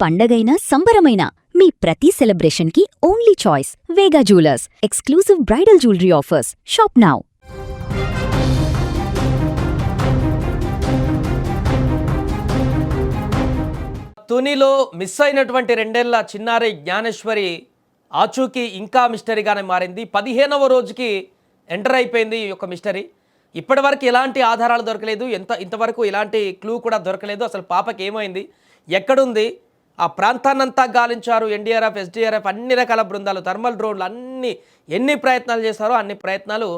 పండగైనా సంబరమైనా మీ ప్రతి సెలబ్రేషన్కి only choice Vega jewellers. Exclusive bridal jewellery offers. Shop now. తునిలో మిస్ అయినటువంటి 2 ఏళ్ల చిన్నారి జ్ఞానేశ్వరి ఆచూకీ ఇంకా మిస్టరీగానే మారింది. 15వ రోజుకి ఎంటర్ అయిపోయింది ఈ యొక్క మిస్టరీ. ఇప్పటివరకు ఎలాంటి ఆధారాలు దొరకలేదు, ఇంతవరకు ఎలాంటి క్లూ కూడా దొరకలేదు. అసలు పాపకి ఏమైంది, ఎక్కడుంది, ఆ ప్రాంతాన్నంతా గాలించారు ఎన్డీఆర్ఎఫ్, ఎస్డీఆర్ఎఫ్, అన్ని రకాల బృందాలు, థర్మల్ డ్రోన్లు, ఎన్ని ప్రయత్నాలు చేశారో అన్ని ప్రయత్నాలు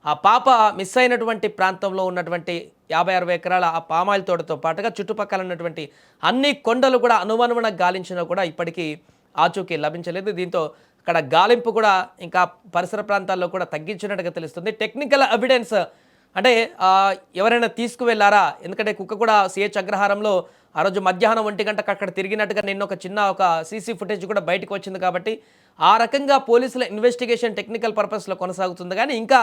ఆ పాప మిస్ అయినటువంటి ప్రాంతంలో ఉన్నటువంటి 50-60 ఎకరాల ఆ పామాయిల్ తోటతో పాటుగా చుట్టుపక్కల ఉన్నటువంటి అన్ని కొండలు కూడా అనువనువున గాలించినా కూడా ఇప్పటికీ ఆచూకీ లభించలేదు. దీంతో అక్కడ గాలింపు కూడా ఇంకా పరిసర ప్రాంతాల్లో కూడా తగ్గించినట్టుగా తెలుస్తుంది. టెక్నికల్ ఎవిడెన్స్ అంటే ఎవరైనా తీసుకువెళ్ళారా, ఎందుకంటే కుక్క కూడా సిహెచ్ అగ్రహారంలో ఆ రోజు మధ్యాహ్నం 1 గంటకు అక్కడ తిరిగినట్టుగా నిన్న ఒక సీసీ ఫుటేజ్ కూడా బయటకు వచ్చింది. కాబట్టి ఆ రకంగా పోలీసుల ఇన్వెస్టిగేషన్ టెక్నికల్ పర్పస్లో కొనసాగుతుంది. కానీ ఇంకా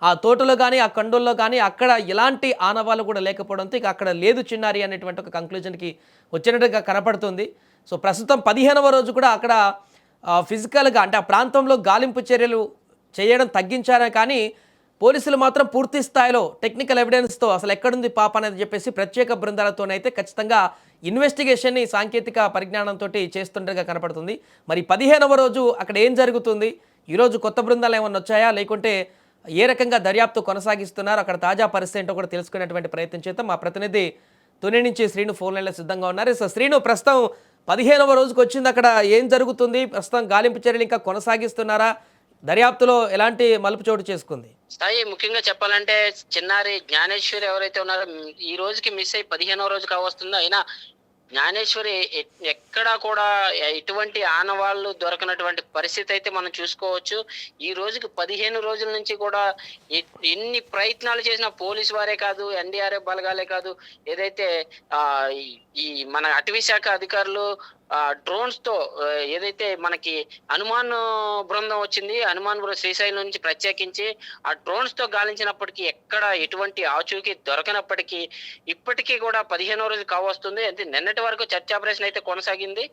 ఆ తోటలో కానీ ఆ కొండల్లో కానీ అక్కడ ఎలాంటి ఆనవాళ్ళు కూడా లేకపోవడంతో ఇక అక్కడ లేదు చిన్నారి అనేటువంటి ఒక కంక్లూజన్కి వచ్చినట్టుగా కనపడుతుంది. సో ప్రస్తుతం 15వ రోజు కూడా అక్కడ ఫిజికల్గా అంటే ఆ ప్రాంతంలో గాలింపు చర్యలు చేయడం తగ్గించారే కానీ పోలీసులు మాత్రం పూర్తి స్థాయిలో టెక్నికల్ ఎవిడెన్స్తో అసలు ఎక్కడుంది పాప అనేది చెప్పేసి ప్రత్యేక బృందాలతోనైతే ఖచ్చితంగా ఇన్వెస్టిగేషన్ని సాంకేతిక పరిజ్ఞానంతో చేస్తుండగా కనపడుతుంది. మరి 15వ రోజు అక్కడ ఏం జరుగుతుంది, ఈరోజు కొత్త బృందాలు ఏమన్నా వచ్చాయా, లేకుంటే ఏ రకంగా దర్యాప్తు కొనసాగిస్తున్నారు, అక్కడ తాజా పరిస్థితి ఏంటో కూడా తెలుసుకునేటువంటి ప్రయత్నం చేద్దాం. మా ప్రతినిధి తుని నుంచి శ్రీను ఫోన్ లైన్లో సిద్ధంగా ఉన్నారు. సో శ్రీను, ప్రస్తుతం 15వ రోజుకి వచ్చింది, అక్కడ ఏం జరుగుతుంది, ప్రస్తుతం గాలింపు చర్యలు ఇంకా కొనసాగిస్తున్నారా, దర్యాప్తులో ఎలాంటి మలుపు చోటు చేసుకుంది? సాయి, ముఖ్యంగా చెప్పాలంటే చిన్నారి జ్ఞానేశ్వరి ఎవరైతే ఉన్నారో ఈ రోజుకి మిస్ అయ్యి 15వ రోజు కావస్తుందో, అయినా జ్ఞానేశ్వరి ఎక్కడా కూడా ఎటువంటి ఆనవాళ్ళు దొరకనటువంటి పరిస్థితి అయితే మనం చూసుకోవచ్చు. ఈ రోజుకి 15 రోజుల నుంచి కూడా ఎన్ని ప్రయత్నాలు చేసిన పోలీసు వారే కాదు, ఎన్డీఆర్ఎఫ్ బలగాలే కాదు, ఏదైతే ఈ మన అటవీ శాఖ అధికారులు డ్రోన్స్ తో ఏదైతే మనకి హనుమాన్ బృందం వచ్చింది, హనుమాన్ బృందం శ్రీశైలం నుంచి ప్రత్యేకించి ఆ డ్రోన్స్ తో గాలించినప్పటికీ ఎక్కడ ఎటువంటి ఆచూకీ దొరకనప్పటికీ ఇప్పటికీ కూడా 15వ రోజు కావస్తుంది. అంటే నిన్నటి వరకు చర్చ ఆపరేషన్ అయితే కొనసాగింది.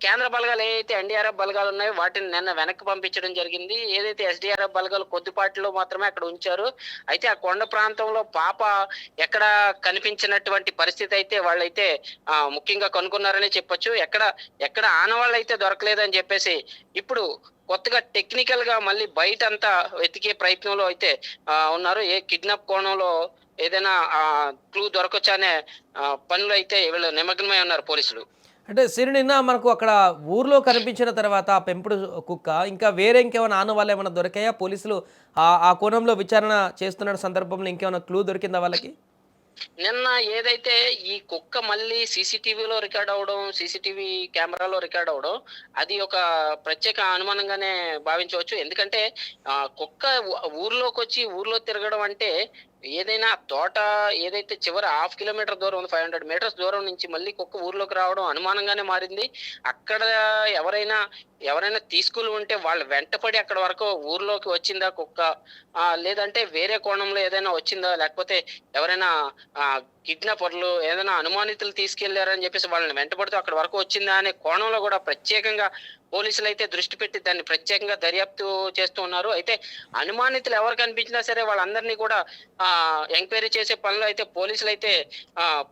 కేంద్ర బలగాలు ఏదైతే ఎన్డీఆర్ఎఫ్ బలగాలు ఉన్నాయో వాటిని నిన్న వెనక్కి పంపించడం జరిగింది. ఏదైతే ఎస్డీఆర్ఎఫ్ బలగాలు కొద్దిపాటిలో మాత్రమే అక్కడ ఉంచారు. అయితే ఆ కొండ ప్రాంతంలో పాప ఎక్కడ కనిపించినటువంటి పరిస్థితి అయితే వాళ్ళైతే ముఖ్యంగా కనుక్కున్నారని చెప్పొచ్చు. ఎక్కడ ఆనవాళ్ళు అయితే దొరకలేదని చెప్పేసి ఇప్పుడు కొత్తగా టెక్నికల్ గా మళ్ళీ బయట అంతా వెతికే ప్రయత్నంలో అయితే ఉన్నారు. ఏ కిడ్నాప్ కోణంలో ఏదైనా క్లూ దొరకొచ్చా అనే పనులు అయితే వీళ్ళు నిమగ్నమై ఉన్నారు పోలీసులు. అంటే నిన్న మనకు అక్కడ ఊర్లో కనిపించిన తర్వాత ఆ పెంపుడు కుక్క ఇంకా వేరే ఇంకేమైనా ఆనవాళ్ళు ఏమైనా దొరికాయా? పోలీసులు ఆ కోణంలో విచారణ చేస్తున్న సందర్భంలో ఇంకేమైనా క్లూ దొరికిందా వాళ్ళకి? నిన్న ఏదైతే ఈ కుక్క మళ్ళీ సీసీటీవీలో రికార్డ్ అవడం, సీసీటీవీ కెమెరాలో రికార్డ్ అవడం, అది ఒక ప్రత్యేక అనుమానంగానే భావించవచ్చు. ఎందుకంటే కుక్క ఊర్లోకి వచ్చి ఊర్లో తిరగడం అంటే ఏదైనా తోట ఏదైతే చివరి 1/2 కిలోమీటర్ దూరం ఉంది, 500 మీటర్స్ దూరం నుంచి మళ్ళీ కుక్క ఊర్లోకి రావడం అనుమానంగానే మారింది. అక్కడ ఎవరైనా తీసుకుని ఉంటే వాళ్ళు వెంటపడి అక్కడ వరకు ఊర్లోకి వచ్చిందా కుక్క, లేదంటే వేరే కోణంలో ఏదైనా వచ్చిందా, లేకపోతే ఎవరైనా కిడ్నాపర్లు ఏదైనా అనుమానితులు తీసుకెళ్లారని చెప్పేసి వాళ్ళని వెంటపడుతూ అక్కడ వరకు వచ్చిందా అనే కోణంలో కూడా ప్రత్యేకంగా పోలీసులు అయితే దృష్టి పెట్టి దాన్ని ప్రత్యేకంగా దర్యాప్తు చేస్తూ ఉన్నారు. అయితే అనుమానితులు ఎవరు కనిపించినా సరే వాళ్ళందరినీ కూడా ఎంక్వైరీ చేసే పనులు అయితే పోలీసులు అయితే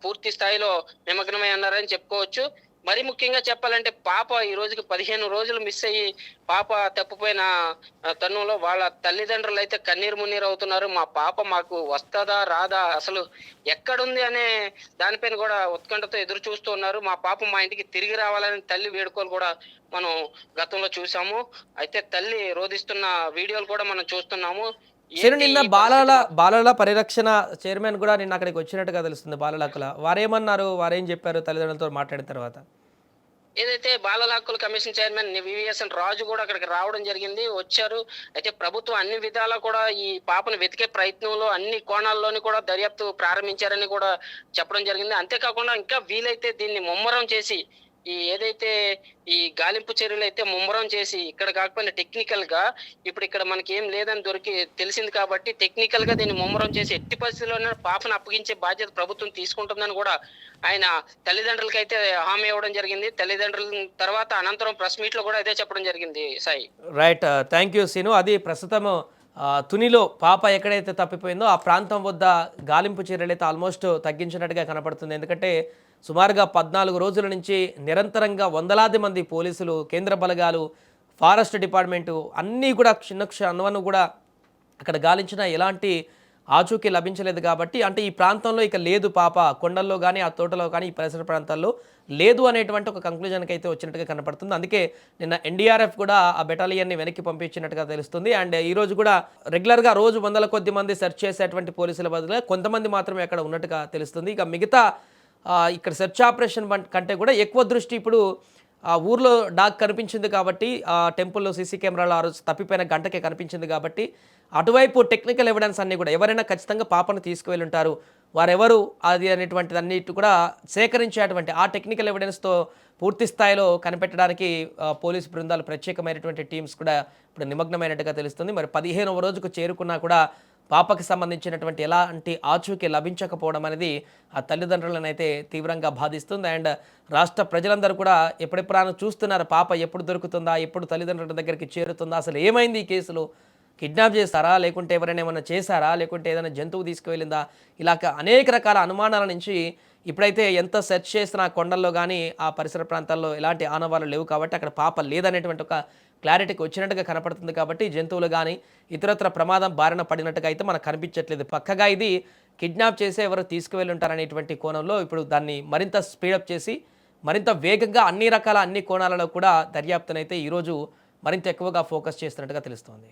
పూర్తి స్థాయిలో నిమగ్నమై ఉన్నారని చెప్పుకోవచ్చు. మరి ముఖ్యంగా చెప్పాలంటే పాప ఈ రోజుకి 15 రోజులు మిస్ అయ్యి పాప తప్పిపోయిన తరుణంలో వాళ్ళ తల్లిదండ్రులు అయితే కన్నీరు మున్నీరు అవుతున్నారు. మా పాప మాకు వస్తుందా రాదా, అసలు ఎక్కడుంది అనే దానిపైన కూడా ఉత్కంఠతో ఎదురు చూస్తూ ఉన్నారు. మా పాప మా ఇంటికి తిరిగి రావాలని తల్లి వేడుకోలు కూడా మనం గతంలో చూసాము. అయితే తల్లి రోధిస్తున్న వీడియోలు కూడా మనం చూస్తున్నాము. నిన్న బాలల పరిరక్షణ చైర్మన్ కూడా నిన్న అక్కడికి వచ్చినట్టుగా తెలుస్తుంది. బాలల హక్కుల వారేమన్నారు, వారేం చెప్పారు తల్లిదండ్రులతో మాట్లాడిన తర్వాత? ఏదైతే బాలల హక్కుల కమిషన్ చైర్మన్ వివిఎస్ఎన్ రాజు కూడా అక్కడికి రావడం జరిగింది, వచ్చారు. అయితే ప్రభుత్వం అన్ని విధాలా కూడా ఈ పాపను వెతికే ప్రయత్నంలో అన్ని కోణాల్లోని కూడా దర్యాప్తు ప్రారంభించారని కూడా చెప్పడం జరిగింది. అంతేకాకుండా ఇంకా వీలైతే దీన్ని ముమ్మరం చేసి ఈ ఏదైతే ఈ గాలింపు చర్యలు అయితే ముమ్మరం చేసి ఇక్కడ కాకపోయినా టెక్నికల్ గా ఇప్పుడు ఇక్కడ మనకి ఏం లేదని తెలిసింది కాబట్టి టెక్నికల్ గా దీన్ని ముమ్మరం చేసి ఎట్టి పరిస్థితుల్లోనే పాపను అప్పగించే బాధ్యత ప్రభుత్వం తీసుకుంటుందని కూడా ఆయన తల్లిదండ్రులకి అయితే హామీ ఇవ్వడం జరిగింది. తల్లిదండ్రుల తర్వాత అనంతరం ప్రెస్ మీట్ లో కూడా ఇదే చెప్పడం జరిగింది Sai. Right, thank you Seenu. అది ప్రస్తుతం తునిలో పాప ఎక్కడైతే తప్పిపోయిందో ఆ ప్రాంతం వద్ద గాలింపు చర్యలు అయితే ఆల్మోస్ట్ తగ్గించినట్టుగా కనపడుతుంది. ఎందుకంటే సుమారుగా 14 రోజుల నుంచి నిరంతరంగా వందలాది మంది పోలీసులు, కేంద్ర బలగాలు, ఫారెస్ట్ డిపార్ట్మెంటు అన్నీ కూడా క్షణం కూడా అక్కడ గాలించినా ఎలాంటి ఆచూకీ లభించలేదు. కాబట్టి అంటే ఈ ప్రాంతంలో ఇక లేదు పాప, కొండల్లో కానీ ఆ తోటలో కానీ ఈ పరిసర ప్రాంతాల్లో లేదు అనేటువంటి ఒక కంక్లూజన్కి అయితే వచ్చినట్టుగా కనపడుతుంది. అందుకే నిన్న ఎన్డీఆర్ఎఫ్ కూడా ఆ బెటాలియన్ని వెనక్కి పంపించినట్టుగా తెలుస్తుంది. అండ్ ఈరోజు కూడా రెగ్యులర్గా రోజు వందల కొద్ది మంది సెర్చ్ చేసేటువంటి పోలీసుల బదులుగా కొంతమంది మాత్రమే అక్కడ ఉన్నట్టుగా తెలుస్తుంది. ఇక మిగతా ఇక్కడ సెర్చ్ ఆపరేషన్ కంటే కూడా ఎక్కువ దృష్టి ఇప్పుడు ఆ ఊర్లో డాగ్ కనిపించింది కాబట్టి, ఆ టెంపుల్లో సీసీ కెమెరాలో ఆ రోజు తప్పిపోయిన గంటకే కనిపించింది కాబట్టి అటువైపు టెక్నికల్ ఎవిడెన్స్ అన్నీ కూడా ఎవరైనా ఖచ్చితంగా పాపను తీసుకువెళ్ళి ఉంటారు, వారెవరు అది అనేటువంటిది అన్నిటి కూడా సేకరించేటువంటి ఆ టెక్నికల్ ఎవిడెన్స్తో పూర్తి స్థాయిలో కనిపెట్టడానికి పోలీసు బృందాలు ప్రత్యేకమైనటువంటి టీమ్స్ కూడా ఇప్పుడు నిమగ్నమైనట్టుగా తెలుస్తుంది. మరి 15వ రోజుకు చేరుకున్నా కూడా పాపకి సంబంధించినటువంటి ఎలాంటి ఆచూకీ లభించకపోవడం అనేది ఆ తల్లిదండ్రులను అయితే తీవ్రంగా బాధిస్తుంది. అండ్ రాష్ట్ర ప్రజలందరూ కూడా ఎప్పుడెప్పుడైనా చూస్తున్నారు పాప ఎప్పుడు దొరుకుతుందా, ఎప్పుడు తల్లిదండ్రుల దగ్గరికి చేరుతుందా, అసలు ఏమైంది ఈ కేసులో, కిడ్నాప్ చేస్తారా, లేకుంటే ఎవరైనా ఏమైనా చేశారా, లేకుంటే ఏదైనా జంతువు తీసుకువెళ్ళిందా, ఇలా అనేక రకాల అనుమానాల నుంచి ఇప్పుడైతే ఎంత సెర్చ్ చేసినా కొండల్లో కానీ ఆ పరిసర ప్రాంతాల్లో ఎలాంటి ఆనవాళ్ళు లేవు కాబట్టి అక్కడ పాప లేదనేటువంటి ఒక క్లారిటీకి వచ్చినట్టుగా కనపడుతుంది. కాబట్టి జంతువులు కానీ ఇతరత్ర ప్రమాదం బారిన పడినట్టుగా అయితే మనకు కనిపించట్లేదు. పక్కగా ఇది కిడ్నాప్ చేసే ఎవరు తీసుకువెళ్ళి ఉంటారనేటువంటి కోణంలో ఇప్పుడు దాన్ని మరింత స్పీడప్ చేసి మరింత వేగంగా అన్ని కోణాలలో కూడా దర్యాప్తునైతే ఈరోజు మరింత ఎక్కువగా ఫోకస్ చేస్తున్నట్టుగా తెలుస్తోంది.